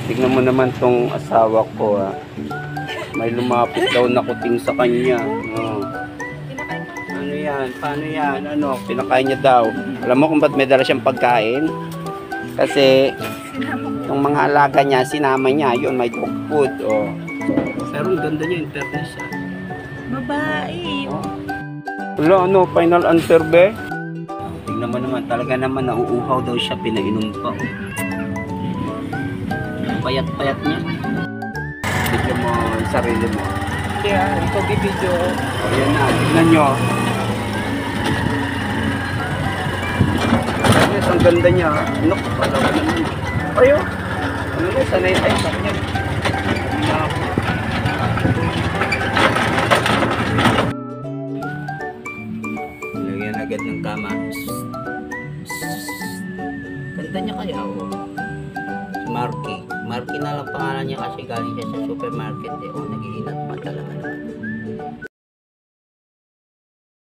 Tignan mo naman tong asawa ko, ah. May lumapit daw na kuting sa kanya. Oh. Ano yan? Paano yan? Ano? Pinakain niya daw. Alam mo kung ba't may dala siyang pagkain? Kasi yung mga alaga niya, sinama niya. Yun, may dog food. Oh. Pero ang ganda niya, internet siya. Babae. Oh. Wala, ano? Final answer, be? Tignan mo naman. Talaga naman, nauuhaw daw siya. Pinainom pa. Payat-payat niya. Video mo yung sarili mo. Kaya, ito bibidyo. O, yan na. Tignan nyo. Yes, ang ganda niya. Ano ko pala ko naman. Ayo. Ano na, sanay tayo sa kanya. Lagyan agad ng kama. Ganda niya kaya, oh. Marky. Marky na lang pangalan niya kasi galing siya sa supermarket, eh. Oh, nag-iinat